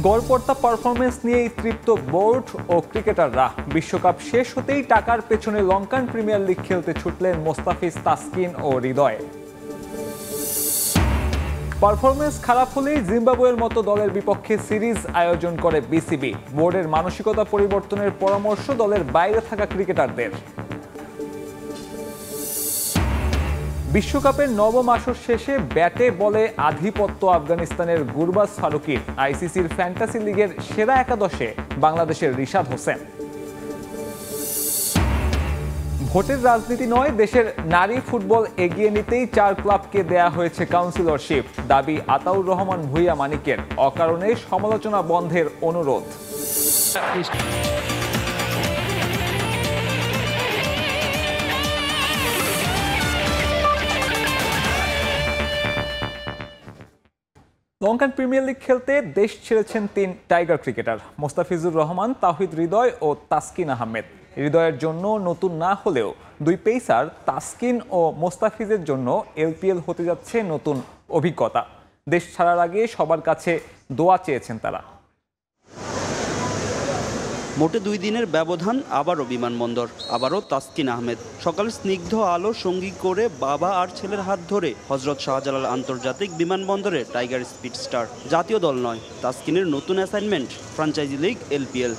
গড়পড়তা performance নিয়েই তৃপ্ত board ও ক্রিকেটাররা। বিশ্বকাপ শেষ হতেই টাকার পেছনে লঙ্কান প্রিমিয়ার লিগ খেলতে ছুটলেন মোস্তাফিজ, তাসকিন ও হৃদয়। পারফরমেন্স খারাপ হলেই জিম্বাবুয়ের মতো দলের বিপক্ষে সিরিজ আয়োজন করে বিসিবি। বোর্ডের মানসিকতা পরিবর্তনের পরামর্শ দলের বাইরে থাকা ক্রিকেটারদের। বিশ্বকাপের নবম আসর শেষে ব্যাটে বলে আধিপত্য আফগানিস্তানের গুরবাজ ফারুকীর। আইসিসির ফ্যান্টাসি লিগের সেরা একাদশে বাংলাদেশের রিশাদ হোসেন। ভোটের রাজনীতি নয়, দেশের নারী ফুটবল এগিয়ে নিতেই 4 ক্লাবকে দেয়া হয়েছে কাউন্সিলরশিপ। দাবি আতাউর রহমান ভূঁইয়া মানিকের। অকারণে সমালোচনা বন্ধের অনুরোধ। লঙ্কান প্রিমিয়ার লিগ খেলতে দেশ ছেড়েছেন 3 টাইগার ক্রিকেটার, মোস্তাফিজুর রহমান, তাওহিদ হৃদয় ও তাসকিন আহমেদ। হৃদয়ের জন্য নতুন না হলেও 2 পেসার তাসকিন ও মোস্তাফিজের জন্য এলপিএল হতে যাচ্ছে নতুন অভিজ্ঞতা। দেশ ছাড়ার আগে সবার কাছে দোয়া চেয়েছেন তারা। মোটে 2 দিনের ব্যবধান, আবারও বিমানবন্দর, আবারও তাসকিন আহমেদ। সকালে স্নিগ্ধ আলো সঙ্গী করে বাবা আর ছেলের হাত ধরে হজরত শাহজালাল আন্তর্জাতিক বিমানবন্দরে টাইগার স্পিড স্টার। জাতীয় দল নয়, তাসকিনের নতুন assignment franchise league LPL.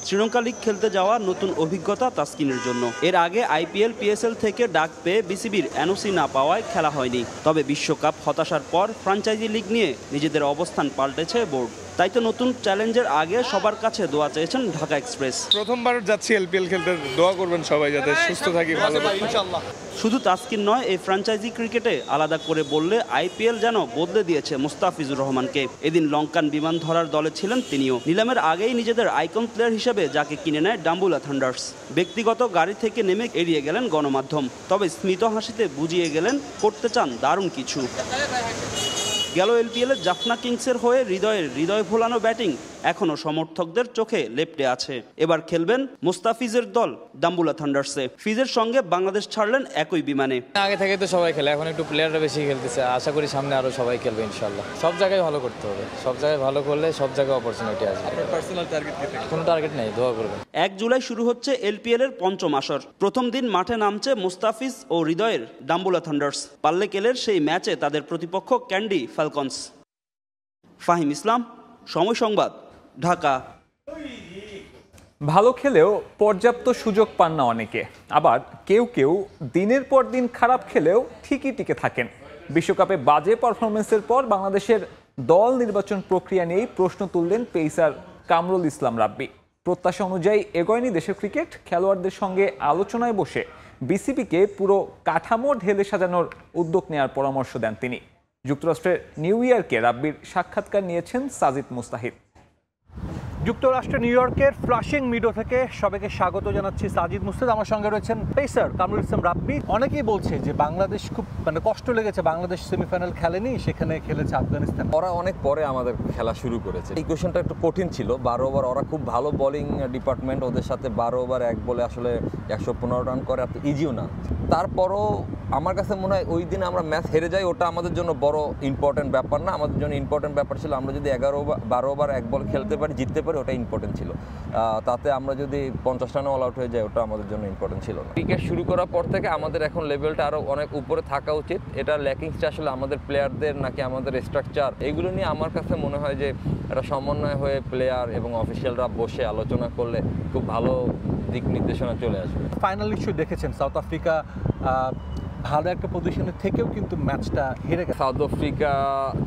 Sri Lanka league খেলতে যাওয়া নতুন অভিজ্ঞতা তাসকিনের জন্য। এর আগে আইপিএল, পিএসএল থেকে ডাক পেয়ে বিসিবির এনওসি না পাওয়ায় খেলা হয়নি। তবে বিশ্বকাপ হতাশার পর ফ্র্যাঞ্চাইজি লিগ নিয়ে নিজেদের অবস্থান পাল্টেছে বোর্ড। তাই তো নতুন চ্যালেঞ্জের আগে সবার কাছে দোয়া চেয়েছেন ঢাকা এক্সপ্রেস। প্রথমবার যাচ্ছি এলপিএল খেলতে, দোয়া করবেন সবাই যাতে সুস্থ থাকি, ভালো ইনশাআল্লাহ। শুধু তাসকিন নয়, এই ফ্র্যাঞ্চাইজি ক্রিকেটে আলাদা করে বললে আইপিএল যেন বদলে দিয়েছে মুস্তাফিজুর রহমানকে। এদিন লঙ্কান বিমান ধরার দলে ছিলেন তিনিও। নিলামের আগেই নিজেদের আইকন প্লেয়ার হিসেবে যাকে কিনে নেয় ডাম্বুলা থান্ডার্স। ব্যক্তিগত গাড়ি থেকে নেমে এড়িয়ে গেলেন গণমাধ্যম, তবে স্মিত হাসিতে বুঝিয়ে গেলেন করতে চান দারুণ কিছু। গেল এলপিএলের জাফনা কিংসের হয়ে হৃদয় ভোলানো ব্যাটিং এখনও সমর্থকদের চোখে লেপ্টে আছে। এবার খেলবেন মোস্তাফিজের দল ডাম্বুলা থান্ডার্সে। ফিজের সঙ্গে বাংলাদেশ ছাড়লেন একই বিমানে। আগে থেকে তো সবাই খেলে, এখন একটু প্লেয়াররা বেশি খেলতেছে। আশা করি সামনে আরো সবাই খেলবে ইনশাআল্লাহ। সব জায়গায় ভালো করতে হবে, সব জায়গায় ভালো করলে সব জায়গায় অপরচুনিটি আসবে। পার্সোনাল টার্গেট কি? কোনো টার্গেট নেই, দোয়া করবেন। 1 জুলাই শুরু হচ্ছে এলপিএল এর 5ম আসর। প্রথম দিন মাঠে নামছে মুস্তাফিজ ও হৃদয়ের ডাম্বুলা থান্ডার্স। পাল্লেকেলের সেই ম্যাচে তাদের প্রতিপক্ষ ক্যান্ডি ফ্যালকনস। ফাহিম ইসলাম, সময় সংবাদ, ঢাকা। ভালো খেলেও পর্যাপ্ত সুযোগ পান না অনেকে, আবার কেউ কেউ দিনের পর দিন খারাপ খেলেও ঠিকই টিকে থাকেন। বিশ্বকাপে বাজে পারফরমেন্সের পর বাংলাদেশের দল নির্বাচন প্রক্রিয়া নিয়েই প্রশ্ন তুললেন পেসার কামরুল ইসলাম রাব্বি। প্রত্যাশা অনুযায়ী এগোয়নি দেশের ক্রিকেট। খেলোয়াড়দের সঙ্গে আলোচনায় বসে বিসিবিকে পুরো কাঠামো ঢেলে সাজানোর উদ্যোগ নেওয়ার পরামর্শ দেন তিনি। যুক্তরাষ্ট্রের নিউ ইয়র্কে রাব্বির সাক্ষাৎকার নিয়েছেন সাজিদ মুস্তাহিদ। যুক্তরাষ্ট্রের নিউ ইয়র্কের ফ্লাশিং মিডো থেকে সবাইকে স্বাগত জানাচ্ছি। সাজিদ মুস্তাহিদ আমার সঙ্গে রয়েছেন পেসার কামরুল ইসলাম রাব্বি। অনেকেই বলছে যে বাংলাদেশ খুব কষ্ট লেগেছে, বাংলাদেশ সেমিফাইনাল খেলেনি, সেখানে খেলেছে আফগানিস্তান। ওরা অনেক পরে আমাদের খেলা শুরু করেছে। এই কোয়েশনটা একটু কঠিন ছিল। 12 ওভার, ওরা খুব ভালো বোলিং ডিপার্টমেন্ট, ওদের সাথে 12 ওভার 1 বলে আসলে 115 রান করে, এত ইজিও না। তারপরও আমার কাছে মনে হয় ওই দিন আমরা ম্যাচ হেরে যাই, ওটা আমাদের জন্য বড় ইম্পর্টেন্ট ব্যাপার না। আমাদের জন্য ইম্পর্টেন্ট ব্যাপার ছিল আমরা যদি 12 ওভার 1 বল খেলতে পারি, জিততে পারি, ওটা ইম্পর্টেন্ট ছিল। তাতে আমরা যদি 50 রানে অল আউট হয়ে যাই, ওটা আমাদের জন্য ইম্পর্টেন্ট ছিল না। ক্রিকেট শুরু করার পর থেকে আমাদের এখন লেভেলটা আরও অনেক উপরে থাকা উচিত। এটা ল্যাকিংসটা আসলে আমাদের প্লেয়ারদের নাকি আমাদের স্ট্রাকচার, এইগুলো নিয়ে আমার কাছে মনে হয় যে একটা সমন্বয় হয়ে প্লেয়ার এবং অফিসিয়ালরা বসে আলোচনা করলে খুব ভালো দিক নির্দেশনা চলে আসবে। ফাইনাল নিশ্চয়ই দেখেছেন, সাউথ আফ্রিকা ভালো একটা পজিশনে থেকেও কিন্তু ম্যাচটা হেরে গেছে। সাউথ আফ্রিকা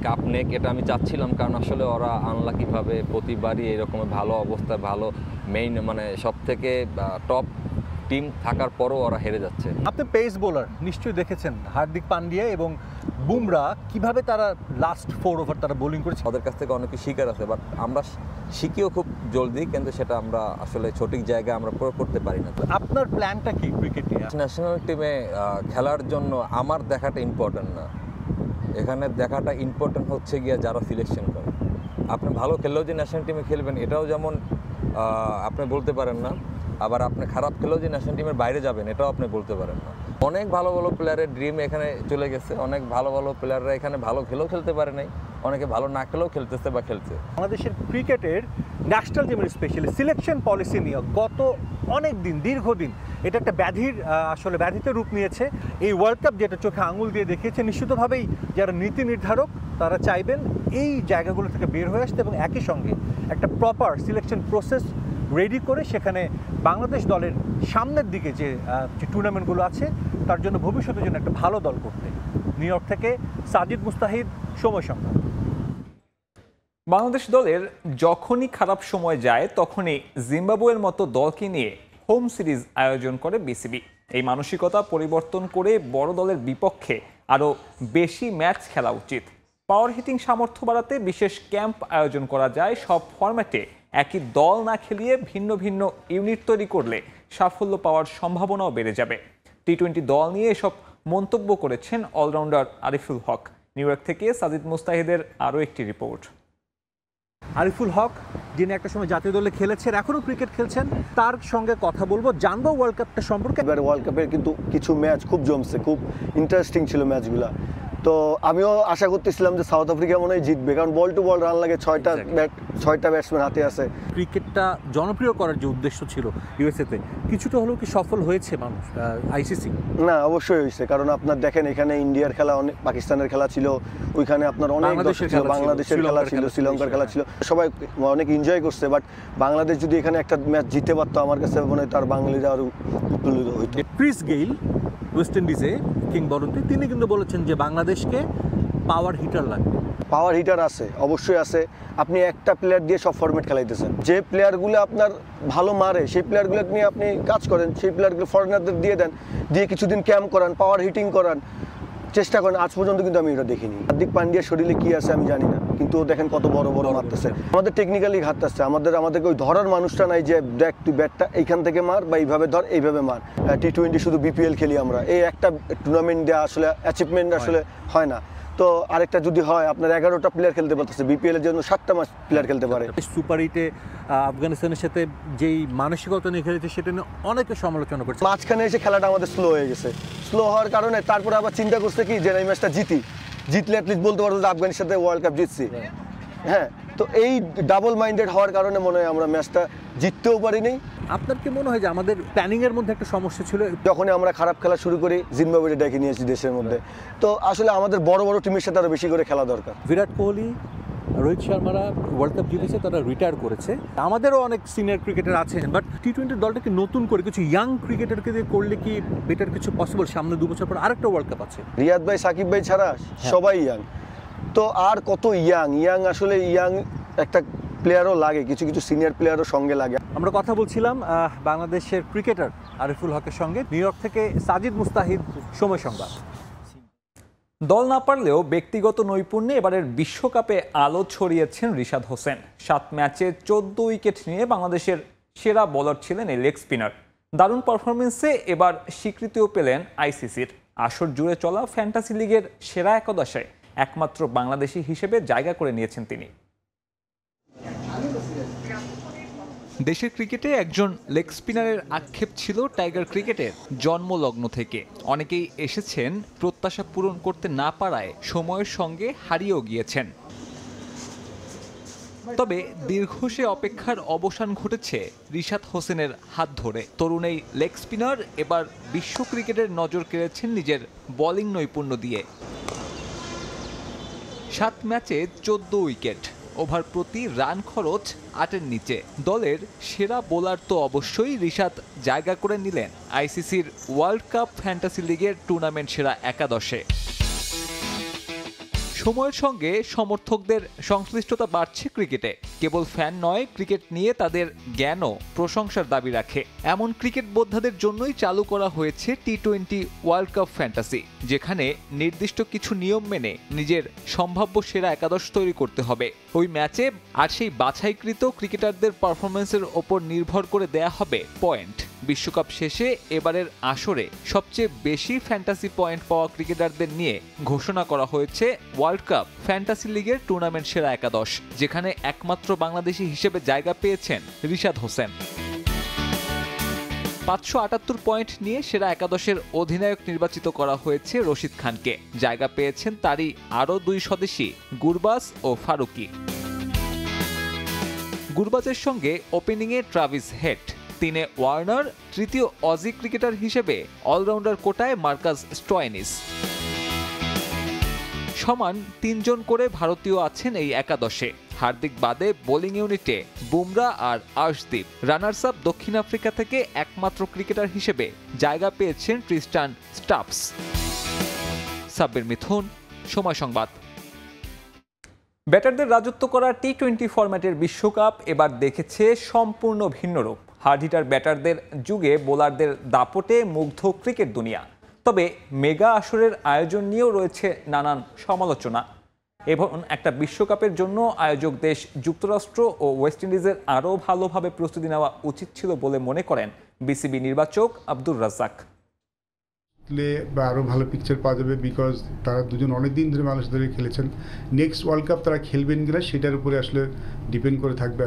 কাপ নেক, এটা আমি চাচ্ছিলাম, কারণ আসলে ওরা আনলাকিভাবে প্রতিবারই এরকম ভালো অবস্থায়, ভালো মেইন সব থেকে টপ টিম থাকার পরও ওরা হেরে যাচ্ছে। আপনি পেস বোলার নিশ্চয়ই দেখেছেন হার্দিক পান্ডিয়া এবং বুমরা কিভাবে তারা লাস্ট 4 ওভার তারা বোলিং করেছে। ওদের কাছ থেকে অনেক শিকার আছে, বাট আমরা শিখিও খুব জলদি, কিন্তু সেটা আমরা আসলে সঠিক জায়গায় আমরা প্রয়োগ করতে পারি না। আপনার প্ল্যানটা কি ক্রিকেট নিয়ে? ন্যাশনাল টিমে খেলার জন্য আমার দেখাটা ইম্পর্টেন্ট না, এখানে দেখাটা ইম্পর্টেন্ট হচ্ছে গিয়ে যারা সিলেকশন করে। আপনি ভালো খেললেও যে ন্যাশনাল টিমে খেলবেন এটাও যেমন আপনি বলতে পারেন না, আবার আপনি খারাপ খেলেও যে ন্যাশনাল টিমের বাইরে যাবেন এটাও আপনি বলতে পারেন না। অনেক ভালো ভালো প্লেয়ারের ড্রিম এখানে চলে গেছে, অনেক ভালো ভালো প্লেয়াররা এখানে ভালো খেলেও খেলতে পারে নাই, অনেকে ভালো না খেলেও খেলতেছে বা খেলছে। বাংলাদেশের ক্রিকেটের ন্যাশনাল টিমের স্পেশালি সিলেকশন পলিসি নিয়ে গত অনেক দিন, দীর্ঘদিন এটা একটা আসলে ব্যাধিতে রূপ নিয়েছে। এই ওয়ার্ল্ড কাপ যেটা চোখে আঙুল দিয়ে দেখিয়েছে, নিশ্চিতভাবেই যারা নীতি নির্ধারক তারা চাইবেন এই জায়গাগুলো থেকে বের হয়ে আসতে এবং একই সঙ্গে একটা প্রপার সিলেকশন প্রসেস রেডি করে সেখানে বাংলাদেশ দলের সামনের দিকে যে টুর্নামেন্টগুলো আছে তার জন্য ভবিষ্যতের জন্য একটা ভালো দল করতে। নিউ ইয়র্ক থেকে সাজিদ মুস্তাহিদ, সময় সংবাদ। বাংলাদেশ দলের যখনই খারাপ সময় যায় তখনই জিম্বাবুয়ের মতো দলকে নিয়ে হোম সিরিজ আয়োজন করে বিসিবি। এই মানসিকতা পরিবর্তন করে বড় দলের বিপক্ষে আরও বেশি ম্যাচ খেলা উচিত। পাওয়ার হিটিং সামর্থ্য বাড়াতে বিশেষ ক্যাম্প আয়োজন করা যায়। সব ফরম্যাটে একই দল না খেলিয়ে ভিন্ন ভিন্ন ইউনিট তৈরি করলে সাফল্য পাওয়ার সম্ভাবনাও বেড়ে যাবে। টি-20 দল নিয়ে এসব মন্তব্য করেছেন allrounder Ariful Haque. New York থেকে সাজিদ মুস্তাহিদের আরও একটি রিপোর্ট। আরিফুল হক, যিনি একটা সময় জাতীয় দলে খেলেছেন, এখনও ক্রিকেট খেলছেন, তার সঙ্গে কথা বলবো, জানবো ওয়ার্ল্ড কাপটা সম্পর্কে। এবার ওয়ার্ল্ড কাপের কিন্তু কিছু ম্যাচ খুব জমছে, খুব ইন্টারেস্টিং ছিল ম্যাচগুলো। তো আমিও আশা করতেছিলাম যে সাউথ আফ্রিকা মনে হয় জিতবে, কারণ বল টু বল রান লাগে, ছয়টা ব্যাটসম্যান হাতে আছে। ক্রিকেটটা জনপ্রিয় করার যে উদ্দেশ্য ছিল ইউএসএতে, কিছুটা হলেও কি সফল হয়েছে মানুষ আইসিসি? না, অবশ্যই হয়েছে, কারণ আপনার দেখেন এখানে ইন্ডিয়ার খেলা, অনেক পাকিস্তানের খেলা ছিল, ওইখানে আপনার অনেক বাংলাদেশের খেলা ছিল, শ্রীলঙ্কার খেলা ছিল, সবাই অনেক এনজয় করছে। বাট বাংলাদেশ যদি এখানে একটা ম্যাচ জিতে পারতো, আমার কাছে মনে হয় তার বাঙালিরা আরও উৎফুল্লিত হইতো। ক্রিস গেইল, ওয়েস্ট ইন্ডিজে কিংবদন্তি, তিনি কিন্তু বলেছেন যে বাংলাদেশকে পাওয়ার হিটার লাগবে। পাওয়ার হিটার আছে, অবশ্যই আছে। আপনি একটা প্লেয়ার দিয়ে সব ফরম্যাট খেলাইতেছেন। যে প্লেয়ারগুলো আপনার ভালো মারে সেই প্লেয়ারগুলো নিয়ে আপনি কাজ করেন, সেই প্লেয়ারগুলো ফরেনারদের দিয়ে দেন, দিয়ে কিছুদিন ক্যাম্প করান, পাওয়ার হিটিং করান, চেষ্টা করেন। আজ পর্যন্ত কিন্তু আমি এটা দেখিনি। হার্দিক পান্ডিয়ার শরীরে কি আছে আমি জানি না, কিন্তু দেখেন কত বড় বড় মারতেছে। আমাদের টেকনিক্যালি ঘাটতেছে, আমাদেরকে ওই ধরার মানুষটা নাই যে দেখ তুই ব্যাটটা এইখান থেকে মার বা এইভাবে ধর, এইভাবে মার। টি-20 শুধু বিপিএল খেলি আমরা, এই একটা টুর্নামেন্ট দেওয়া আসলে অ্যাচিভমেন্ট আসলে হয় না। তো আরেকটা যদি হয়, আপনার 11টা প্লেয়ার খেলতে পারতেছে, বিপিএল এর জন্য 7টা প্লেয়ার খেলতে পারে। সুপার 8-এ আফগানিস্তানের সাথে যেই মানসিকতা নিয়ে খেলেছে সেটা নিয়ে অনেকে সমালোচনা করছে। মাঝখানে এসে খেলাটা আমাদের স্লো হয়ে গেছে, স্লো হওয়ার কারণে তারপরে আবার চিন্তা করছে কি যে এই ম্যাচটা জিতলে অ্যাটলিস্ট বলতে পারতো যে আফগানিস্তানের সাথে ওয়ার্ল্ড কাপ জিতছি। হ্যাঁ, তো এই ডাবল মাইন্ডেড হওয়ার কারণে মনে হয় আমরা ম্যাচটা জিততেও পারিনি। আপনার কি মনে হয় যে আমাদের প্ল্যানিংয়ের মধ্যে একটা সমস্যা ছিল? যখনই আমরা খারাপ খেলা শুরু করি, জিম্বাবুয়ে ডেকে নিয়েছি দেশের মধ্যে, তো আসলে আমাদের বড় বড় টিমের সাথে আরও বেশি করে খেলা দরকার। বিরাট কোহলি, রোহিত শর্মারা ওয়ার্ল্ড কাপ জিতেছে, তারা রিটায়ার করেছে। আমাদেরও অনেক সিনিয়র ক্রিকেটার আছেন, বাট টি-20 দলটাকে নতুন করে কিছু ইয়াং ক্রিকেটারকে দিয়ে করলে কি বেটার কিছু পসিবল? সামনে 2 বছর পর আরেকটা ওয়ার্ল্ড কাপ আছে। রিয়াদ ভাই, সাকিব ভাই ছাড়া সবাই ইয়াং, তো আর কত ইয়াং আসলে ইয়াং একটা প্লেয়ারও লাগে, কিছু কিছু সিনিয়র প্লেয়ারও সঙ্গে লাগে। আমরা কথা বলছিলাম বাংলাদেশের ক্রিকেটার আরিফুল হকের সঙ্গে। নিউ ইয়র্ক থেকে সাজিদ মুস্তাহিদ, সময় সংবাদ। দল না পারলেও ব্যক্তিগত নৈপুণ্যে এবারের বিশ্বকাপে আলো ছড়িয়েছেন রিশাদ হোসেন। 7 ম্যাচে 14 উইকেট নিয়ে বাংলাদেশের সেরা বোলার ছিলেন এই লেগ স্পিনার। দারুণ পারফরমেন্সে এবার স্বীকৃতিও পেলেন আইসিসির। আসর জুড়ে চলা ফ্যান্টাসি লিগের সেরা একাদশে একমাত্র বাংলাদেশি হিসেবে জায়গা করে নিয়েছেন তিনি। দেশের ক্রিকেটে একজন লেগ স্পিনারের আক্ষেপ ছিল টাইগার ক্রিকেটের জন্মলগ্ন থেকে। অনেকেই এসেছেন প্রত্যাশা পূরণ করতে না পারায় সময়ের সঙ্গে হারিয়েও গিয়েছেন। তবে দীর্ঘ সে অপেক্ষার অবসান ঘটেছে রিশাদ হোসেনের হাত ধরে। তরুণ এই লেগ স্পিনার এবার বিশ্ব ক্রিকেটের নজর কেড়েছেন নিজের বোলিং নৈপুণ্য দিয়ে। 7 ম্যাচে 14 উইকেট, ওভার প্রতি রান খরচ 8-এর নিচে। দলের সেরা বোলার তো অবশ্যই রিশাদ জায়গা করে নিলেন আইসিসির ওয়ার্ল্ড কাপ ফ্যান্টাসি লিগের টুর্নামেন্ট সেরা একাদশে। সময়ের সঙ্গে সমর্থকদের সংশ্লিষ্টতা বাড়ছে ক্রিকেটে। কেবল ফ্যান নয়, ক্রিকেট নিয়ে তাদের জ্ঞানও প্রশংসার দাবি রাখে। এমন ক্রিকেট বোদ্ধাদের জন্যই চালু করা হয়েছে টি-20 ওয়ার্ল্ড কাপ ফ্যান্টাসি, যেখানে নির্দিষ্ট কিছু নিয়ম মেনে নিজের সম্ভাব্য সেরা একাদশ তৈরি করতে হবে ওই ম্যাচে। আর সেই বাছাইকৃত ক্রিকেটারদের পারফরমেন্সের ওপর নির্ভর করে দেয়া হবে পয়েন্ট। বিশ্বকাপ শেষে এবারের আসরে সবচেয়ে বেশি ফ্যান্টাসি পয়েন্ট পাওয়া ক্রিকেটারদের নিয়ে ঘোষণা করা হয়েছে ওয়ার্ল্ড কাপ ফ্যান্টাসি লিগের টুর্নামেন্ট সেরা একাদশ, যেখানে একমাত্র বাংলাদেশি হিসেবে জায়গা পেয়েছেন রিশাদ হোসেন। 578 পয়েন্ট নিয়ে সেরা একাদশের অধিনায়ক নির্বাচিত করা হয়েছে রশিদ খানকে। জায়গা পেয়েছেন তারই আরও 2 স্বদেশী গুরবাজ ও ফারুকি। গুরবাজের সঙ্গে ওপেনিংয়ে ট্রাভিস হেড, 3-এ ওয়ার্নার, তৃতীয় অজি ক্রিকেটার হিসেবে অলরাউন্ডার কোটায় মার্কাস স্টোয়াইনিস। সমান 3 জন করে ভারতীয় আছেন এই একাদশে। হার্দিক বাদে বোলিং ইউনিটে বুমরা আর আর্শদীপ। রানার্স আপ দক্ষিণ আফ্রিকা থেকে একমাত্র ক্রিকেটার হিসেবে জায়গা পেয়েছেন ট্রিস্টান স্টাফস। সাব্বির মিথুন, সময় সংবাদ। ব্যাটারদের রাজত্ব করা টি-20 ফরম্যাটের বিশ্বকাপ এবার দেখেছে সম্পূর্ণ ভিন্ন রূপ। হার্ড হিটার ব্যাটারদের যুগে বোলারদের দাপটে মুগ্ধ ক্রিকেট দুনিয়া। তবে মেগা আসরের আয়োজন নিয়েও রয়েছে নানান সমালোচনা। এবং একটা বিশ্বকাপের জন্য আয়োজক দেশ যুক্তরাষ্ট্র ও ওয়েস্ট ইন্ডিজের আরও ভালোভাবে প্রস্তুতি নেওয়া উচিত ছিল বলে মনে করেন বিসিবি নির্বাচক আব্দুর রাজ্জাক। বা আরও ভালো পিকচার পাওয়া যাবে, বিকজ তারা দুজন অনেক দিন ধরে বাংলাদেশ ধরে খেলেছেন। নেক্সট ওয়ার্ল্ড কাপ তারা খেলবেন কিনা সেটার উপরে আসলে ডিপেন্ড করে থাকবে।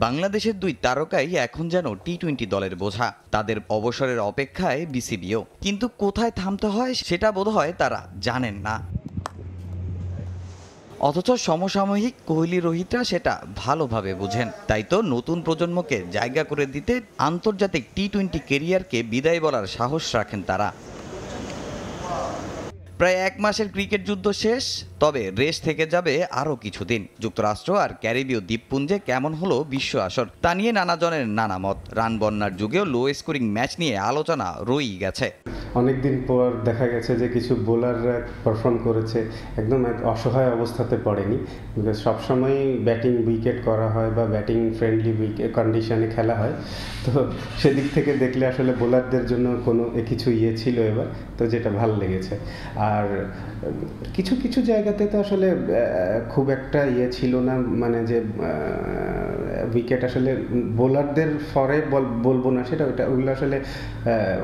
বাংলাদেশের 2 তারকাই এখন যেন টি-20 দলের বোঝা। তাদের অবসরের অপেক্ষায় বিসিবিও, কিন্তু কোথায় থামতে হয় সেটা বোধহয় তারা জানেন না। অথচ সমসাময়িক কোহলি রোহিতরা সেটা ভালোভাবে বুঝেন। তাই তো নতুন প্রজন্মকে জায়গা করে দিতে আন্তর্জাতিক টি-20 কেরিয়ারকে বিদায় বলার সাহস রাখেন তারা। প্রায় 1 মাসের ক্রিকেট যুদ্ধ শেষ, তবে রেস থেকে যাবে আরও কিছুদিন। যুক্তরাষ্ট্র আর ক্যারিবীয় দ্বীপপুঞ্জে কেমন হলো বিশ্ব আসর তা নিয়ে নানাজনের নানা মত। রান বন্যার যুগেও লো স্কোরিং ম্যাচ নিয়ে আলোচনা রয়েই গেছে। অনেকদিন পর দেখা গেছে যে কিছু বোলাররা পারফর্ম করেছে, একদম এক অসহায় অবস্থাতে পড়েনি। বিকজ সবসময়ই ব্যাটিং উইকেট করা হয় বা ব্যাটিং ফ্রেন্ডলি উইকেট কন্ডিশনে খেলা হয়, তো সেদিক থেকে দেখলে আসলে বোলারদের জন্য কোনো কিছু ছিল এবার, তো যেটা ভালো লেগেছে। আর কিছু কিছু জায়গাতে তো আসলে খুব একটা ছিল না, মানে যে উইকেট আসলে বোলারদের ফরে বলবো না সেটা, ওগুলো আসলে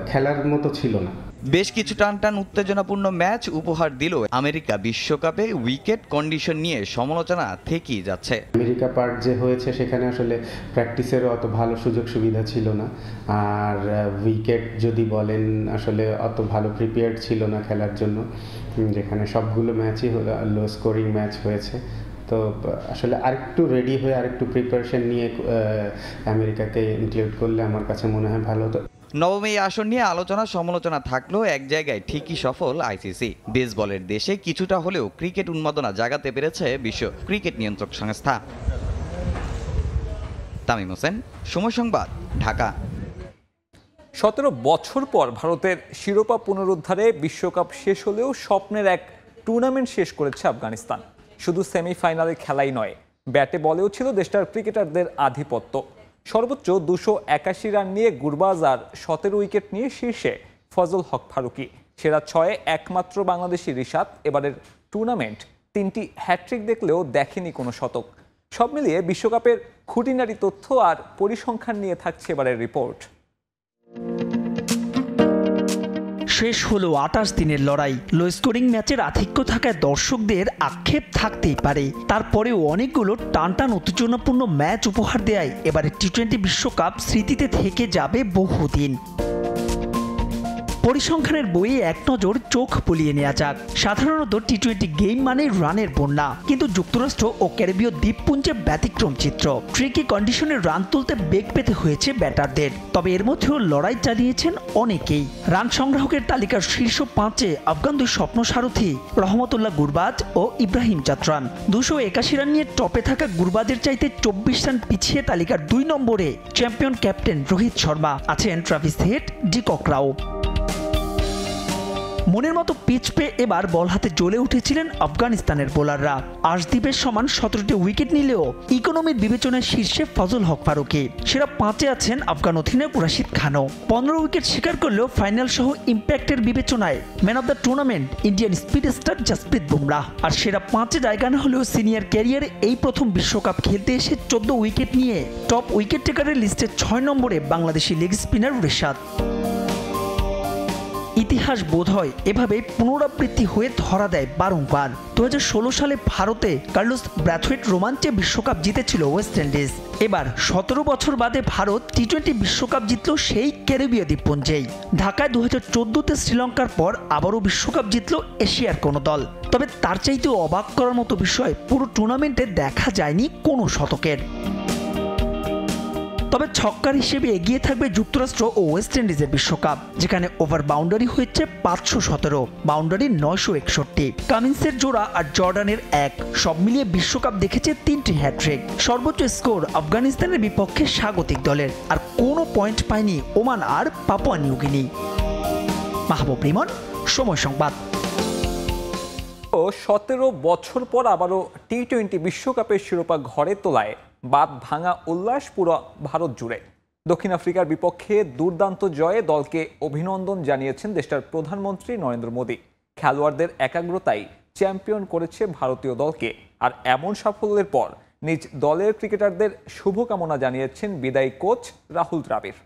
খেলার মতো ছিল না। বেশ কিছু টানটান উত্তেজনাপূর্ণ ম্যাচ উপহার দিল আমেরিকা বিশ্বকাপে। উইকেট কন্ডিশন নিয়ে সমালোচনা থেকেই যাচ্ছে। আমেরিকা পার্ট যে হয়েছে সেখানে আসলে প্র্যাকটিসেরও অত ভালো সুযোগ সুবিধা ছিল না, আর উইকেট যদি বলেন আসলে অত ভালো প্রিপেয়ার্ড ছিল না খেলার জন্য, যেখানে সবগুলো ম্যাচই লো স্কোরিং ম্যাচ হয়েছে। তো আসলে আরেকটু রেডি হয়ে আরেকটু প্রিপারেশন নিয়ে আমেরিকাকে ইনক্লুড করলে আমার কাছে মনে হয় ভালো হতো। নবম এই আসন নিয়ে আলোচনা সমালোচনা থাকলেও এক জায়গায় ঠিকই সফল আইসিসি। বেসবলের দেশে কিছুটা হলেও ক্রিকেট উন্মাদনা জাগাতে পেরেছে বিশ্ব ক্রিকেট নিয়ন্ত্রক সংস্থা। তামিম হোসেন, সময় সংবাদ, ঢাকা। 17 বছর পর ভারতের শিরোপা পুনরুদ্ধারে বিশ্বকাপ শেষ হলেও স্বপ্নের এক টুর্নামেন্ট শেষ করেছে আফগানিস্তান। শুধু সেমিফাইনালে খেলাই নয়, ব্যাটে বলেও ছিল দেশটার ক্রিকেটারদের আধিপত্য। সর্বোচ্চ 281 রান নিয়ে গুরবাজ আর 17 উইকেট নিয়ে শীর্ষে ফজল হক ফারুকি। সেরা 6-এ একমাত্র বাংলাদেশি রিশাদ। এবারের টুর্নামেন্ট 3টি হ্যাট্রিক দেখলেও দেখেনি কোনো শতক। সব মিলিয়ে বিশ্বকাপের খুঁটিনাটি তথ্য আর পরিসংখ্যান নিয়ে থাকছে এবারের রিপোর্ট। শেষ হলো 28 দিনের লড়াই। লো স্কোরিং ম্যাচের আধিক্য থাকায় দর্শকদের আক্ষেপ থাকতেই পারে, তারপরেও অনেকগুলো টানটান উত্তেজনাপূর্ণ ম্যাচ উপহার দেয় এবারে টি-20 বিশ্বকাপ স্মৃতিতে থেকে যাবে বহুদিন। পরিসংখ্যানের বইয়ে এক নজর চোখ বুলিয়ে নেওয়া যাক। সাধারণত টি-20 গেম মানে রানের বন্যা, কিন্তু যুক্তরাষ্ট্র ও ক্যারিবীয় দ্বীপপুঞ্জে ব্যতিক্রম চিত্র। ট্রিকি কন্ডিশনে রান তুলতে বেগ পেতে হয়েছে ব্যাটারদের, তবে এর মধ্যেও লড়াই চালিয়েছেন অনেকেই। রান সংগ্রাহকের তালিকার শীর্ষ 5-এ আফগান 2 স্বপ্ন সারথি রহমতুল্লাহ গুরবাজ ও ইব্রাহিম চাত্রান। 281 রান নিয়ে টপে থাকা গুরবাজের চাইতে 24 রান পিছিয়ে তালিকার 2 নম্বরে চ্যাম্পিয়ন ক্যাপ্টেন রোহিত শর্মা। আছেন ট্রাভিস হেড, ডিকক রাও। মনের মতো পিচ পেয়ে এবার বল হাতে জ্বলে উঠেছিলেন আফগানিস্তানের বোলাররা। আর্শদীপের সমান 17টি উইকেট নিলেও ইকোনমির বিবেচনায় শীর্ষে ফজল হক ফারুকি। সেরা 5-এ আছেন আফগান অধিনায়ক রাশিদ খানও। 15 উইকেট শিকার করলেও ফাইনাল সহ ইম্প্যাক্টের বিবেচনায় man of the tournament Indian speed star Jasprit Bumrah. আর সেরা 5-এ জায়গা না হলেও সিনিয়র ক্যারিয়ারে এই প্রথম বিশ্বকাপ খেলতে এসে 14 উইকেট নিয়ে টপ উইকেট টেকারের লিস্টে 6 নম্বরে বাংলাদেশি লেগ স্পিনার রিশাদ। ইতিহাস বোধহয় এভাবে পুনরাবৃত্তি হয়ে ধরা দেয় বারংবার। 2016 সালে ভারতে কার্লোস ব্র্যাথওয়েট রোমাঞ্চে বিশ্বকাপ জিতেছিল ওয়েস্ট ইন্ডিজ। এবার 17 বছর বাদে ভারত টি-20 বিশ্বকাপ জিতল সেই ক্যারিবীয় দ্বীপপুঞ্জেই। ঢাকায় 2014-তে শ্রীলঙ্কার পর আবারও বিশ্বকাপ জিতল এশিয়ার কোনো দল। তবে তার চাইতেও অবাক করার মতো বিষয় পুরো টুর্নামেন্টে দেখা যায়নি কোনো শতকের। তবে ছক্কার হিসেবে এগিয়ে থাকবে যুক্তরাষ্ট্র ও ওয়েস্ট ইন্ডিজের বিশ্বকাপ, যেখানে ওভার বাউন্ডারি হয়েছে 517, বাউন্ডারি 961। কামিন্সের জোড়া আর জর্ডানের 1, সব মিলিয়ে বিশ্বকাপ দেখেছে 3টি হ্যাট্রিক। সর্বোচ্চ স্কোর আফগানিস্তানের বিপক্ষে স্বাগতিক দলের, আর কোনো পয়েন্ট পায়নি ওমান আর পাপুয়া নিউগিনি। মাহবুব রিমন, সময় সংবাদ। 17 বছর পর আবারও টি-20 বিশ্বকাপের শিরোপা ঘরে তোলায় বাঁধ ভাঙা উল্লাস পুরো ভারত জুড়ে। দক্ষিণ আফ্রিকার বিপক্ষে দুর্দান্ত জয়ে দলকে অভিনন্দন জানিয়েছেন দেশটার প্রধানমন্ত্রী নরেন্দ্র মোদী। খেলোয়াড়দের একাগ্রতাই চ্যাম্পিয়ন করেছে ভারতীয় দলকে, আর এমন সাফল্যের পর নিজ দলের ক্রিকেটারদের শুভকামনা জানিয়েছেন বিদায়ী কোচ রাহুল দ্রাবিড়।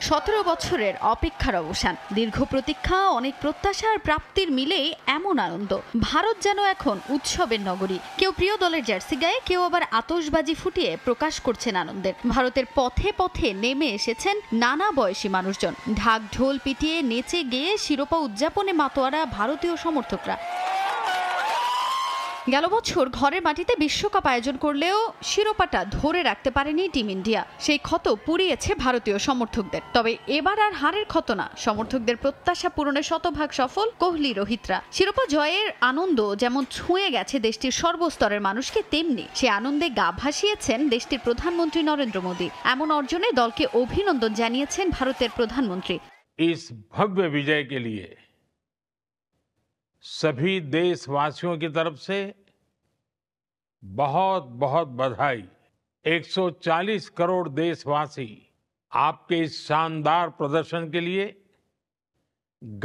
17 বছরের অপেক্ষার অবসান, দীর্ঘ প্রতীক্ষা, অনেক প্রত্যাশার প্রাপ্তির মিলেই এমন আনন্দ। ভারত যেন এখন উৎসবের নগরী। কেউ প্রিয় দলের জার্সি গায়ে, কেউ আবার আতশবাজি ফুটিয়ে প্রকাশ করছেন আনন্দের। ভারতের পথে পথে নেমে এসেছেন নানা বয়সী মানুষজন। ঢাক ঢোল পিটিয়ে নেচে গেয়ে শিরোপা উদযাপনে মাতোয়ারা ভারতীয় সমর্থকরা। গেল বছর ঘরের মাটিতে বিশ্বকাপ আয়োজন করলেও শিরোপাটা ধরে রাখতে পারেনি টিম ইন্ডিয়া। সেই ক্ষত পুড়িয়েছে ভারতীয় সমর্থকদের। তবে এবার আর হারের ক্ষত না, সমর্থকদের প্রত্যাশা পূরণে শতভাগ সফল কোহলি রোহিতরা। শিরোপা জয়ের আনন্দ যেমন ছুঁয়ে গেছে দেশটির সর্বস্তরের মানুষকে, তেমনি সে আনন্দে গা ভাসিয়েছেন দেশটির প্রধানমন্ত্রী নরেন্দ্র মোদী। এমন অর্জনে দলকে অভিনন্দন জানিয়েছেন ভারতের প্রধানমন্ত্রী। इस भव्य विजय के लिए सभी देशवासियों की तरफ से बहुत बहुत बधाई। 140 करोड़ देशवासी आपके इस शानदार प्रदर्शन के लिए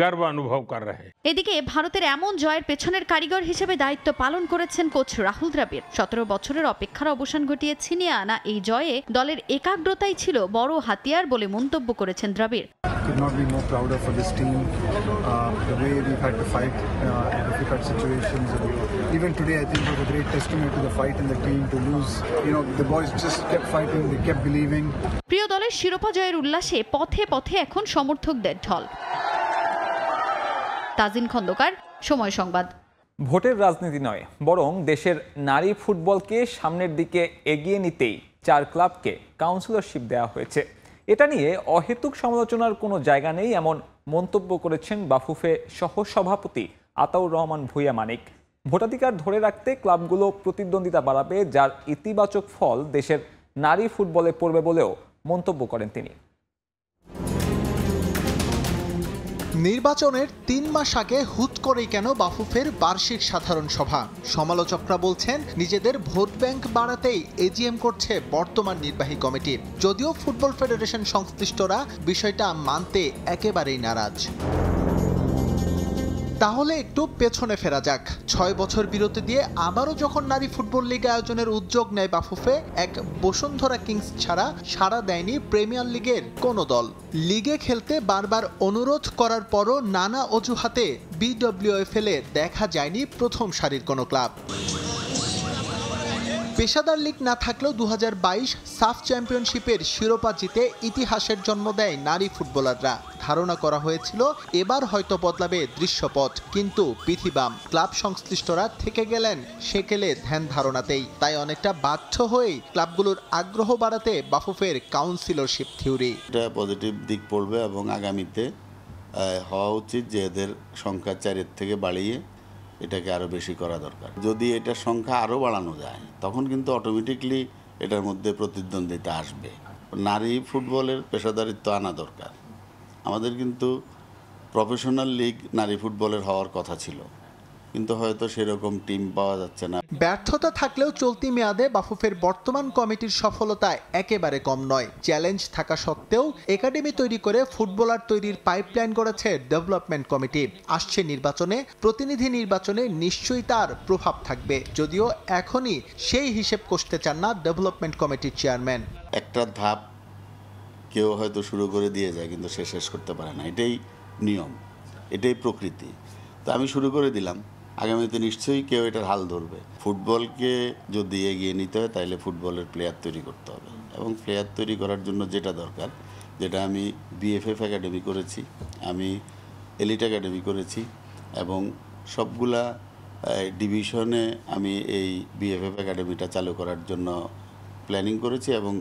गर्व अनुभव कर रहे हैं। এদিকে ভারতের এমন জয়ের পেছনের কারিগর হিসেবে দায়িত্ব পালন করেছেন কোচ রাহুল দ্রাবিড়। 17 বছরের অপেক্ষার অবসান ঘটিয়ে ছিনিয়ে আনা এই জয়ে দলের একাগ্রতাই ছিল বড় হাতিয়ার বলে মন্তব্য করেছেন দ্রাবিড়। Could not be more prouder for this team. The way we've had to fight in difficult situations. Even today, I think it was a great testament to the fight in the team to lose. You know, the boys just kept fighting. They kept believing. প্রিয় দলের শিরোপা জয়ের উল্লাসে পথে পথে এখন সমর্থকদের ঢল। তাজিন খন্দকার, সময় সংবাদ। ভোটের রাজনীতি নয়, বরং দেশের নারী ফুটবলকে সামনের দিকে এগিয়ে নিতেই 4 ক্লাবকে কাউন্সিলরশিপ দেওয়া হয়েছে। এটা নিয়ে অহেতুক সমালোচনার কোনো জায়গা নেই, এমন মন্তব্য করেছেন বাফুফে সহ সভাপতি আতাউর রহমান ভূঁইয়া মানিক। ভোটাধিকার ধরে রাখতে ক্লাবগুলো প্রতিদ্বন্দ্বিতা বাড়াবে, যার ইতিবাচক ফল দেশের নারী ফুটবলে পড়বে বলেও মন্তব্য করেন তিনি। নির্বাচনের 3 মাস আগে হুট করেই কেন বাফুফের বার্ষিক সাধারণ সভা? সমালোচকরা বলছেন নিজেদের ভোট ব্যাংক বাড়াতেই এজিএম করছে বর্তমান নির্বাহী কমিটি। যদিও ফুটবল ফেডারেশন সংশ্লিষ্টরা বিষয়টা মানতে একেবারেই নারাজ। তাহলে একটু পেছনে ফেরা যাক। 6 বছর বিরতি দিয়ে আবারও যখন নারী ফুটবল লিগ আয়োজনের উদ্যোগ নেয় বাফুফে, এক বসুন্ধরা কিংস ছাড়া সাড়া দেয়নি প্রিমিয়ার লিগের কোনো দল। লিগে খেলতে বারবার অনুরোধ করার পরও নানা অজুহাতে বিডব্লিউএফএল-এ দেখা যায়নি প্রথম সারির কোনো ক্লাব। পেশাদার লিগ না থাকলেও 2022 সাফ চ্যাম্পিয়নশিপের শিরোপা জিতে ইতিহাসের জন্ম দেয় নারী ফুটবলাররা। ধারণা করা হয়েছিল এবার হয়তো বদলাবে দৃশ্যপট, কিন্তু পৃথিবাম ক্লাব সংশ্লিষ্টরা থেকে গেলেন সেকেলে ধ্যান ধারণাতেই। তাই অনেকটা বাধ্য হয়েই ক্লাবগুলোর আগ্রহ বাড়াতে বাফুফের কাউন্সিলরশিপ থিওরি। এটা পজিটিভ দিক পড়বে এবং আগামীতে হওয়া উচিত যে এদের সংখ্যা 4 থেকে বাড়িয়ে এটাকে আরও বেশি করা দরকার। যদি এটার সংখ্যা আরও বাড়ানো যায় তখন কিন্তু অটোমেটিকলি এটার মধ্যে প্রতিদ্বন্দ্বিতা আসবে। নারী ফুটবলের পেশাদারিত্ব আনা দরকার। আমাদের কিন্তু প্রফেশনাল লিগ নারী ফুটবলের হওয়ার কথা ছিল, কিন্তু হয়তো সেরকম টিম পাওয়া যাচ্ছে না। ব্যর্থতা থাকলেও চলতি মেয়াদে বাফুফের বর্তমান কমিটির সফলতা একেবারে কম নয়। চ্যালেঞ্জ থাকা সত্ত্বেও একাডেমি তৈরি করে ফুটবলার তৈরির পাইপলাইন গড়েছে ডেভেলপমেন্ট কমিটি। আসছে নির্বাচনে, প্রতিনিধি নির্বাচনে নিশ্চয়ই তার প্রভাব থাকবে, যদিও এখনই সেই হিসেব কষতে চান না ডেভেলপমেন্ট কমিটির চেয়ারম্যান। একটা ধাপ কেউ হয়তো শুরু করে দিয়ে যায়, কিন্তু সে শেষ করতে পারে না। এটাই নিয়ম, এটাই প্রকৃতি। তো আমি শুরু করে দিলাম, আগামীতে নিশ্চয়ই কেউ এটার হাল ধরবে। ফুটবলকে যদি এগিয়ে নিতে হয় তাহলে ফুটবলের প্লেয়ার তৈরি করতে হবে, এবং প্লেয়ার তৈরি করার জন্য যেটা দরকার, যেটা আমি বিএফএফ একাডেমি করেছি, আমি এলিট একাডেমি করেছি, এবং সবগুলা ডিভিশনে আমি এই বিএফএফ একাডেমিটা চালু করার জন্য প্ল্যানিং করেছি এবং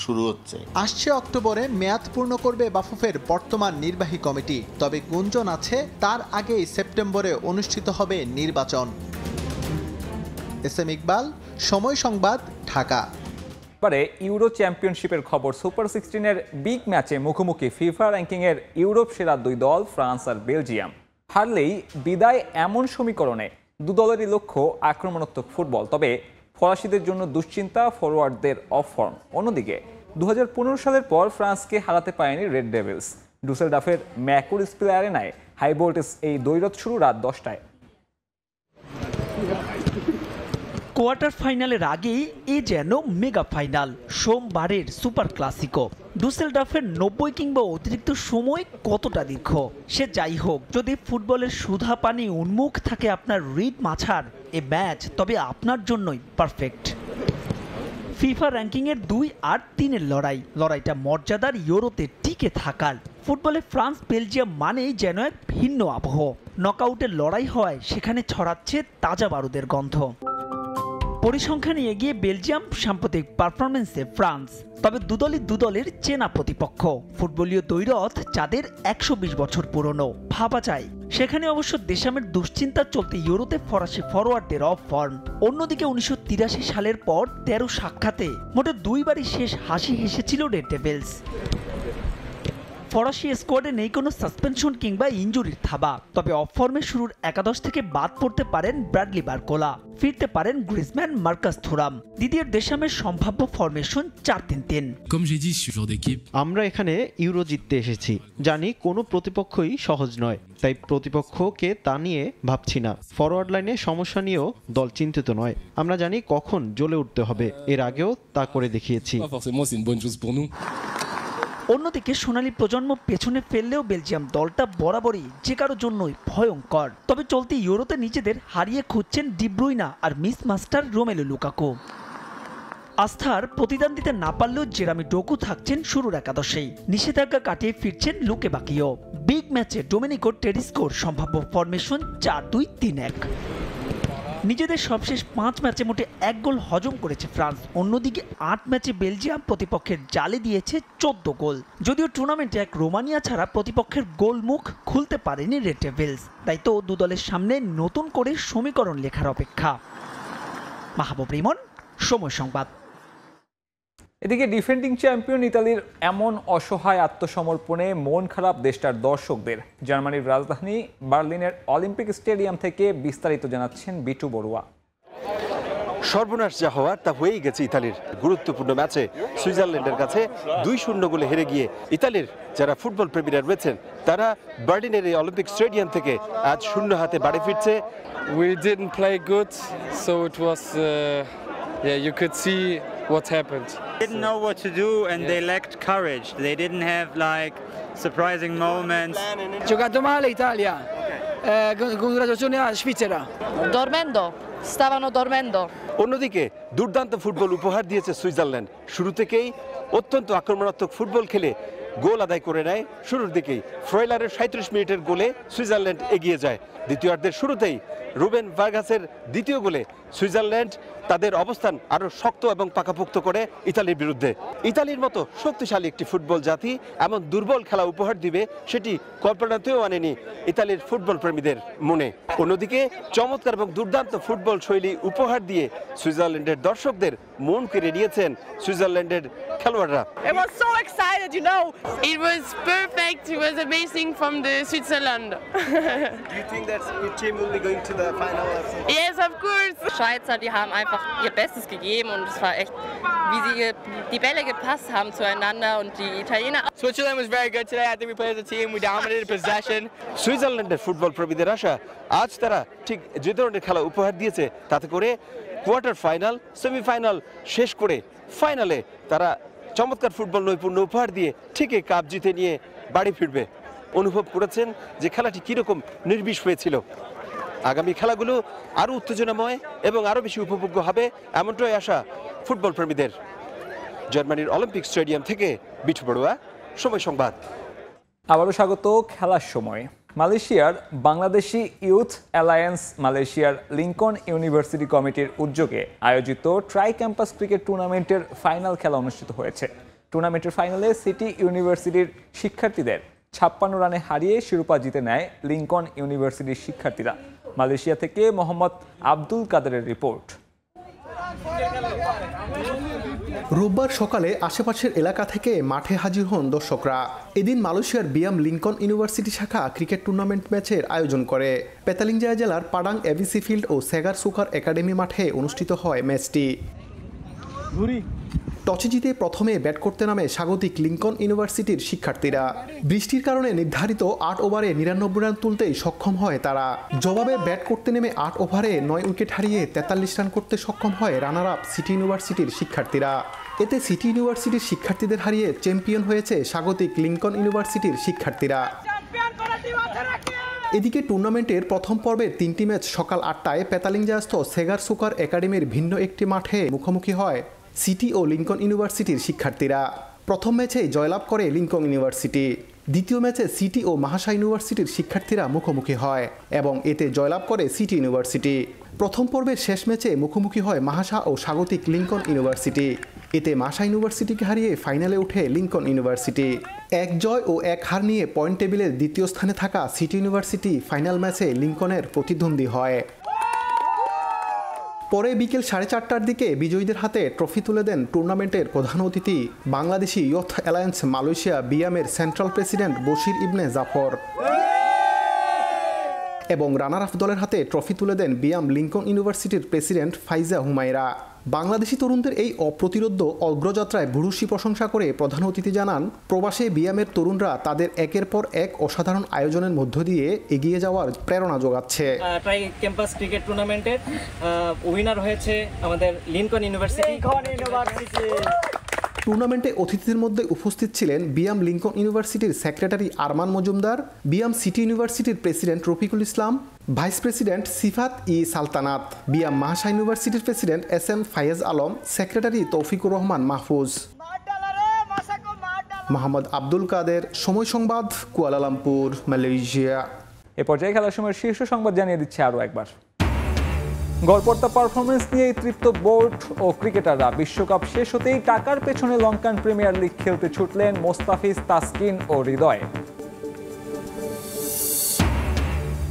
শুরু হচ্ছে। আসছে অক্টোবরে মেয়াদ পূর্ণ করবে বাফুফের বর্তমান নির্বাহী কমিটি। তবে গুঞ্জন আছে তার আগেই সেপ্টেম্বরে অনুষ্ঠিত হবে নির্বাচন। এস এম ইকবাল, সময় সংবাদ, ঢাকা। এবারে ইউরো চ্যাম্পিয়নশিপের খবর। সুপার 16-এর বিগ ম্যাচে মুখোমুখি ফিফা র্যাঙ্কিংয়ের ইউরোপ সেরা দুই দল ফ্রান্স আর বেলজিয়াম। হারলেই বিদায় এমন সমীকরণে দু দলেরই লক্ষ্য আক্রমণাত্মক ফুটবল। তবে ফরাসিদের জন্য দুশ্চিন্তা ফরওয়ার্ডদের অফ ফর্ম। অন্যদিকে 2015 সালের পর ফ্রান্সকে হারাতে পারেনি রেড ডেভিলস। ডুসেলডাফের ম্যাকুর স্পিল অ্যারেনায় হাই ভোল্টেজ এই দ্বৈরথ শুরু রাত 10টায়। কোয়ার্টার ফাইনালের আগেই এ যেন মেগা ফাইনাল, সোমবারের সুপার ক্লাসিকো। ডুসেলডাফের 90 কিংবা অতিরিক্ত সময় কতটা দীর্ঘ সে যাই হোক, যদি ফুটবলের সুধা পানি উন্মুখ থাকে আপনার হৃদ মাছার এ ম্যাচ, তবে আপনার জন্যই পারফেক্ট। ফিফা র্যাঙ্কিংয়ের 2 আর 3-এর লড়াইটা মর্যাদার ইউরোতে টিকে থাকার। ফুটবলে ফ্রান্স বেলজিয়াম মানেই যেন এক ভিন্ন আবহ। নকআউটের লড়াই হয় সেখানে ছড়াচ্ছে তাজা বারুদের গন্ধ। পরিসংখ্যানে এগিয়ে বেলজিয়াম, সাম্প্রতিক পারফরমেন্সে ফ্রান্স। তবে দুদলের চেনা প্রতিপক্ষ। ফুটবলীয় দ্বৈরথ যাদের 120 বছর পুরনো, ভাবা যায় সেখানে অবশ্য দেশামের দুশ্চিন্তা চলতে ইউরোতে ফরাসি ফরওয়ার্ডদের অফ ফর্ম। অন্যদিকে 1983 সালের পর 13 সাক্ষাতে মোটে 2বারই শেষ হাসি হেসেছিল রেড ডেভিলস। ফরাসি স্কোয়াডে নেই কোনো সাসপেনশন কিংবা ইনজুরির থাবা। তবে অফ ফর্মে শুরুর একাদশ থেকে বাদ পড়তে পারেন ব্র্যাডলি বারকোলা, ফিরতে পারেন গ্রিজম্যান, মার্কাস থুরাম। দিদিয়ের দেশামের সম্ভাব্য ফরমেশন 4-3-3। আমরা এখানে ইউরো জিততে এসেছি, জানি কোনো প্রতিপক্ষই সহজ নয়, তাই প্রতিপক্ষকে তা নিয়ে ভাবছি না। ফরওয়ার্ড লাইনে সমস্যা নিয়েও দল চিন্তিত নয়। আমরা জানি কখন জ্বলে উঠতে হবে, এর আগেও তা করে দেখিয়েছি। অন্যদিকে সোনালী প্রজন্ম পেছনে ফেললেও বেলজিয়াম দলটা বরাবরই যে কারোর জন্যই ভয়ঙ্কর। তবে চলতি ইউরোতে নিজেদের হারিয়ে খুঁজছেন ডি ব্রুইনা আর মিস মাস্টার রোমেলু লুকাকু। আস্থার প্রতিদান দিতে না পারলেও জেরামি ডোকু থাকছেন শুরুর একাদশেই। নিষেধাজ্ঞা কাটিয়ে ফিরছেন লুকে বাকিও। বিগ ম্যাচে ডোমেনিকো টেডিস্কোর সম্ভাব্য ফরমেশন 4-2-3-1। নিজেদের সবশেষ 5 ম্যাচে মোটে 1 গোল হজম করেছে ফ্রান্স। অন্যদিকে 8 ম্যাচে বেলজিয়াম প্রতিপক্ষের জালে দিয়েছে 14 গোল। যদিও টুর্নামেন্টে এক রোমানিয়া ছাড়া প্রতিপক্ষের গোল মুখ খুলতে পারেনি রেড ডেভিলস। তাই তো দু দলের সামনে নতুন করে সমীকরণ লেখার অপেক্ষা। মাহবুব রিমন, সময় সংবাদ। এদিকে ডিফেন্ডিং চ্যাম্পিয়ন ইতালির এমন অসহায় আত্মসমর্পণে মন খারাপ দেশটার দর্শকদের। জার্মানির রাজধানী বার্লিনের অলিম্পিক স্টেডিয়াম থেকে বিস্তারিত জানাচ্ছেন বিটু বড়ুয়া। সর্বনাশ যা হওয়ার তা হয়েই গেছে ইতালির। গুরুত্বপূর্ণ ম্যাচে সুইজারল্যান্ডের কাছে 2-0 গোলে হেরে গিয়ে ইতালির যারা ফুটবল প্রেমীরা রয়েছেন তারা বার্লিনের এই অলিম্পিক স্টেডিয়াম থেকে আজ শূন্য হাতে বাড়ি ফিরছে। We didn't play good, so it was you could see what happened. Didn't know what to do and they lacked courage. They didn't have like surprising moments. Giocato male Italia. Congratulazioni a Svizzera. Stavano dormendo. অন্যদিকে দুর্দান্ত football উপহার দিয়েছে Switzerland. শুরু থেকেই অত্যন্ত আক্রমণাত্মক football খেলে গোল আদায় করে নেয়। শুরুর দিকেই ফ্রয়লারের 37 মিনিটের গোলে সুইজারল্যান্ড এগিয়ে যায়। দ্বিতীয়ার্ধের শুরুতেই রুবেন ভার্গাসের দ্বিতীয় গোলে সুইজারল্যান্ড তাদের অবস্থান আরো শক্ত এবং পাকাপোক্ত করে ইতালির বিরুদ্ধে। ইতালির মতো শক্তিশালী একটি ফুটবল জাতি এমন দুর্বল খেলা উপহার দিবে সেটি কল্পনাতেও আনেনি ইতালির ফুটবল প্রেমীদের মনে। অন্যদিকে চমৎকার এবং দুর্দান্ত ফুটবল শৈলী উপহার দিয়ে সুইজারল্যান্ডের দর্শকদের মন কেড়ে নিয়েছেন সুইজারল্যান্ডের খেলোয়াড়রা। It was so excited, you know. It was perfect. It was amazing from the Switzerland. Do you think that your team will be going to the final? Yes, of course. Schweizer, die haben einfach ihr Bestes gegeben und es war echt, wie sie die Bälle gepasst haben zueinander und die Italiener. Switzerland was very good today. I think we played as a team. We dominated possession. সুইজারল্যান্ডের football প্রেমীদের আশা আজ তারা ঠিক যে ধরনের খেলা উপহার দিয়েছে তাতে করে কোয়ার্টার ফাইনাল সেমিফাইনাল শেষ করে ফাইনালে তারা চমৎকার ফুটবল নৈপুণ্য উপহার দিয়ে ঠিকই কাপ জিতে নিয়ে বাড়ি ফিরবে। অনুভব করেছেন যে খেলাটি কীরকম নির্বিষ হয়েছিল। আগামী খেলাগুলো আরও উত্তেজনাময় এবং আরও বেশি উপভোগ্য হবে এমনটাই আশা ফুটবল প্রেমীদের। জার্মানির অলিম্পিক স্টেডিয়াম থেকে বিটু বড়ুয়া, সময় সংবাদ। আবারও স্বাগত খেলার সময়। মালয়েশিয়ার বাংলাদেশি ইউথ অ্যালায়েন্স মালয়েশিয়ার লিঙ্কন ইউনিভার্সিটি কমিটির উদ্যোগে আয়োজিত ট্রাই ক্যাম্পাস ক্রিকেট টুর্নামেন্টের ফাইনাল খেলা অনুষ্ঠিত হয়েছে। টুর্নামেন্টের ফাইনালে সিটি ইউনিভার্সিটির শিক্ষার্থীদের 56 রানে হারিয়ে শিরোপা জিতে নেয় লিঙ্কন ইউনিভার্সিটির শিক্ষার্থীরা। মালয়েশিয়া থেকে মোহাম্মদ আব্দুল কাদেরের রিপোর্ট। রোববার সকালে আশেপাশের এলাকা থেকে মাঠে হাজির হন দর্শকরা। এদিন মালয়েশিয়ার বিয়াম লিঙ্কন ইউনিভার্সিটি শাখা ক্রিকেট টুর্নামেন্ট ম্যাচের আয়োজন করে। পেতালিং জায়া জেলার পাডাং এভিসি ফিল্ড ও সেগার সুকার একাডেমি মাঠে অনুষ্ঠিত হয় ম্যাচটি। টসে জিতে প্রথমে ব্যাট করতে নামে স্বাগতিক লিঙ্কন ইউনিভার্সিটির শিক্ষার্থীরা। বৃষ্টির কারণে নির্ধারিত 8 ওভারে 99 রান তুলতেই সক্ষম হয় তারা। জবাবে ব্যাট করতে নেমে 8 ওভারে 9 উইকেট হারিয়ে 43 রান করতে সক্ষম হয় রানার আপ সিটি ইউনিভার্সিটির শিক্ষার্থীরা। এতে সিটি ইউনিভার্সিটির শিক্ষার্থীদের হারিয়ে চ্যাম্পিয়ন হয়েছে স্বাগতিক লিঙ্কন ইউনিভার্সিটির শিক্ষার্থীরা। এদিকে টুর্নামেন্টের প্রথম পর্বের 3টি ম্যাচ সকাল 8টায় পেতালিংজাস্থ সেগার সুকার একাডেমির ভিন্ন একটি মাঠে মুখোমুখি হয় সিটি ও লিঙ্কন ইউনিভার্সিটির শিক্ষার্থীরা। প্রথম ম্যাচেই জয়লাভ করে লিঙ্কন ইউনিভার্সিটি। দ্বিতীয় ম্যাচে সিটি ও মাহাসা ইউনিভার্সিটির শিক্ষার্থীরা মুখোমুখি হয় এবং এতে জয়লাভ করে সিটি ইউনিভার্সিটি। প্রথম পর্বের শেষ ম্যাচে মুখোমুখি হয় মাহাসা ও স্বাগতিক লিঙ্কন ইউনিভার্সিটি। এতে মাহাসা ইউনিভার্সিটিকে হারিয়ে ফাইনালে ওঠে লিঙ্কন ইউনিভার্সিটি। 1 জয় ও 1 হার নিয়ে পয়েন্ট টেবিলের দ্বিতীয় স্থানে থাকা সিটি ইউনিভার্সিটি ফাইনাল ম্যাচে লিঙ্কনের প্রতিদ্বন্দ্বী হয়। পরে বিকেল 4:30টার দিকে বিজয়ীদের হাতে ট্রফি তুলে দেন টুর্নামেন্টের প্রধান অতিথি বাংলাদেশি ইউথ অ্যালায়েন্স মালয়েশিয়া বিয়ামের সেন্ট্রাল প্রেসিডেন্ট বশির ইবনে জাফর এবং রানার আপ দলের হাতে ট্রফি তুলে দেন বিয়াম লিঙ্কন ইউনিভার্সিটির প্রেসিডেন্ট ফাইজা হুমায়রা। বাংলাদেশি তরুণদের এই অপ্রতিরোধ্য অগ্রযাত্রায় ভূয়সী প্রশংসা করে প্রধান অতিথি জানান, প্রবাসে বিয়ামের তরুণরা তাদের একের পর এক অসাধারণ আয়োজনের মধ্য দিয়ে এগিয়ে যাওয়ার প্রেরণা যোগাচ্ছে। ট্রাই ক্যাম্পাস ক্রিকেট টুর্নামেন্টের উইনার হয়েছে আমাদের লিঙ্কন ইউনিভার্সিটি। টুর্নামেন্টে অতিথিদের মধ্যে উপস্থিত ছিলেন বিয়াম লিঙ্কন ইউনিভার্সিটির সেক্রেটারি আরমান মজুমদার, বিয়াম সিটি ইউনিভার্সিটির president Rafiqul Islam, vice president সিফাত ই সালতানাত, বিয়াম মাহাসা ইউনিভার্সিটির প্রেসিডেন্ট SM ফায়েজ আলম, সেক্রেটারি তৌফিকুর রহমান মাহফুজ। মোহাম্মদ আব্দুল কাদের, সময় সংবাদ, কুয়ালালামপুর, মালয়েশিয়া। এ পর্যায়ে খেলার সময় শীর্ষ সংবাদ জানিয়ে দিচ্ছে আরও একবার। গড়পড়তা পারফরমেন্স নিয়েই তৃপ্ত বোর্ড ও ক্রিকেটাররা। বিশ্বকাপ শেষ হতেই টাকার পেছনে লঙ্কান প্রিমিয়ার লিগ খেলতে ছুটলেন মোস্তাফিজ, তাসকিন ও হৃদয়।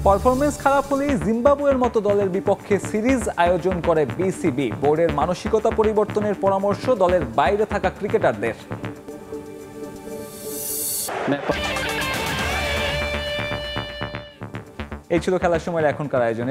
পারফরমেন্স খারাপ হলেই জিম্বাবুয়ের মতো দলের বিপক্ষে সিরিজ আয়োজন করে বিসিবি। বোর্ডের মানসিকতা পরিবর্তনের পরামর্শ দলের বাইরে থাকা ক্রিকেটারদের। এই ছিল খেলার সময়ের এখনকার আয়োজনের